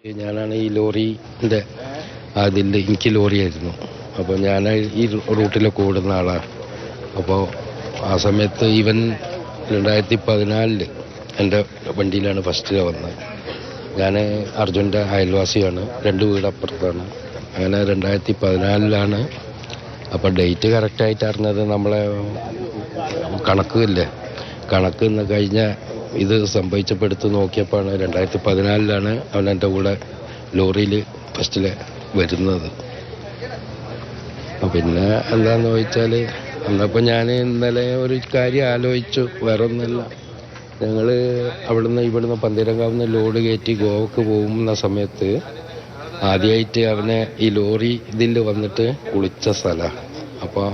ഞാനാണ് ഈ ലോറിൻ്റെ അതിൽ എനിക്ക് ലോറിയായിരുന്നു. അപ്പോൾ ഞാൻ ഈ റൂട്ടിലൊക്കെ ഓടുന്ന ആളാണ്. അപ്പോൾ ആ സമയത്ത് ഇവൻ 2014 എൻ്റെ വണ്ടിയിലാണ് ഫസ്റ്റിൽ വന്നത്. ഞാൻ അർജുൻ്റെ അയൽവാസിയാണ്, 2 വീട് അപ്പുറത്താണ്. അങ്ങനെ 2014 അപ്പോൾ ഡേറ്റ് കറക്റ്റായിട്ട് അറിഞ്ഞത് നമ്മളെ കണക്ക് ഇന്ന് കഴിഞ്ഞ ഇത് സംഭവിച്ചപ്പോൾ എടുത്ത് നോക്കിയപ്പോഴാണ് 2014 അവൻ എൻ്റെ കൂടെ ലോറിയിൽ ഫസ്റ്റിൽ വരുന്നത്. പിന്നെ എന്താണെന്ന് ചോദിച്ചാൽ അന്നപ്പോൾ ഞാൻ ഇന്നലെ ഒരു കാര്യം ആലോചിച്ചു, വേറെ ഒന്നുമില്ല. ഞങ്ങൾ ഇവിടുന്ന് പന്തീരങ്കാവുന്ന ലോഡ് കയറ്റി ഗോവക്ക് പോകുന്ന സമയത്ത് ആദ്യമായിട്ട് അവനെ ഈ ലോറി ഇതിൽ വന്നിട്ട് കുളിച്ച സ്ഥലമാണ്. അപ്പോൾ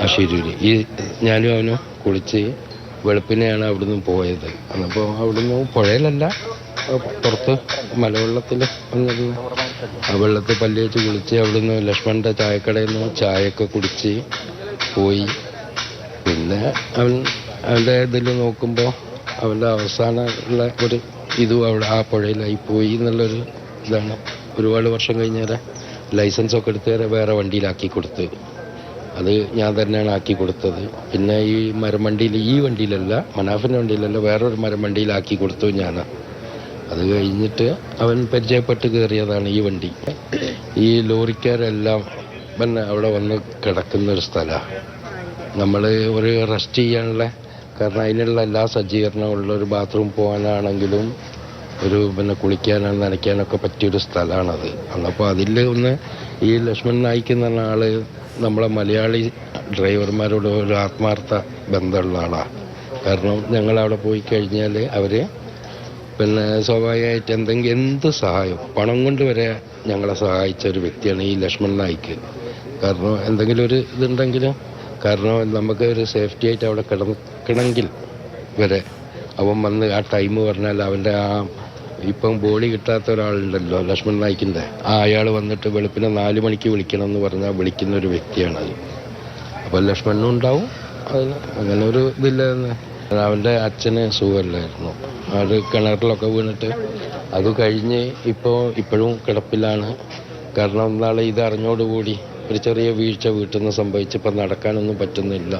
അശീരൂര് ഞാനും അവനും കുളിച്ച് വെളുപ്പിനെയാണ് അവിടുന്ന് പോയത്. അപ്പോൾ അവിടുന്ന് പുഴയിലല്ല, പുറത്ത് മലവെള്ളത്തിൽ വന്നത്. ആ വെള്ളത്തിൽ പല്ല് വെച്ച് കുളിച്ച് അവിടുന്ന് ലക്ഷ്മണൻ്റെ ചായക്കടയിൽ നിന്ന് ചായയൊക്കെ കുടിച്ച് പോയി. പിന്നെ അവൻ്റെ ഇതിൽ നോക്കുമ്പോൾ അവൻ്റെ അവസാനമുള്ള ഒരു ഇതും അവിടെ ആ പുഴയിലായി പോയി എന്നുള്ളൊരു ഇതാണ്. ഒരുപാട് വർഷം കഴിഞ്ഞേരെ ലൈസൻസൊക്കെ എടുത്തേരെ വേറെ വണ്ടിയിലാക്കി കൊടുത്ത്, അത് ഞാൻ തന്നെയാണ് ആക്കി കൊടുത്തത്. പിന്നെ ഈ മരവണ്ടിയിൽ, ഈ വണ്ടിയിലല്ല, മനാഫിൻ്റെ വണ്ടിയിലല്ല, വേറൊരു മരവണ്ടിയിലാക്കി കൊടുത്തു ഞാൻ. അത് കഴിഞ്ഞിട്ട് അവൻ പരിചയപ്പെട്ട് കയറിയതാണ് ഈ വണ്ടി. ഈ ലോറിക്കാരെല്ലാം പിന്നെ അവിടെ വന്ന് കിടക്കുന്നൊരു സ്ഥലമാണ്. നമ്മൾ ഒരു റെസ്റ്റ് ചെയ്യാനുള്ള, കാരണം അതിനുള്ള എല്ലാ സജ്ജീകരണവും ഉള്ള ഒരു ബാത്റൂം പോകാനാണെങ്കിലും ഒരു പിന്നെ കുളിക്കാനും നനയ്ക്കാനൊക്കെ പറ്റിയൊരു സ്ഥലമാണത്. അന്നപ്പോൾ അതിൽ ഈ ലക്ഷ്മൺ നായിക്ക് എന്ന് പറഞ്ഞ ആൾ നമ്മളെ മലയാളി ഡ്രൈവർമാരോട് ഒരു ആത്മാർത്ഥ ബന്ധമുള്ള ആളാണ്. കാരണം ഞങ്ങളവിടെ പോയി കഴിഞ്ഞാൽ അവർ പിന്നെ സ്വാഭാവികമായിട്ട് എന്ത് സഹായം, പണം കൊണ്ട് വരെ ഞങ്ങളെ സഹായിച്ച ഒരു വ്യക്തിയാണ് ഈ ലക്ഷ്മൺ നായിക്ക്. കാരണം എന്തെങ്കിലും ഒരു ഇതുണ്ടെങ്കിലും, കാരണം നമുക്ക് ഒരു സേഫ്റ്റി ആയിട്ട് അവിടെ കിടക്കണമെങ്കിൽ വരെ അവൻ വന്ന് ആ ടൈം പറഞ്ഞാൽ അവൻ്റെ ഇപ്പം ബോഡി കിട്ടാത്ത ഒരാളുണ്ടല്ലോ ലക്ഷ്മൺ നായിക്കിൻ്റെ, അയാൾ വന്നിട്ട് വെളുപ്പിനെ 4 മണിക്ക് വിളിക്കണം എന്ന് പറഞ്ഞാൽ വിളിക്കുന്ന ഒരു വ്യക്തിയാണത്. അപ്പോൾ ലക്ഷ്മണനും ഉണ്ടാവും അതിന്. അങ്ങനെ ഒരു ഇതില്ലായിരുന്നു. അവൻ്റെ അച്ഛന് സുഖമില്ലായിരുന്നു, അത് കിണറിലൊക്കെ വീണിട്ട് അത് കഴിഞ്ഞ് ഇപ്പോഴും കിടപ്പിലാണ്. കാരണം നാളെ ഇത് അറിഞ്ഞോടുകൂടി ഒരു ചെറിയ വീഴ്ച വീട്ടിൽ നിന്ന് സംഭവിച്ചപ്പോൾ നടക്കാനൊന്നും പറ്റുന്നില്ല.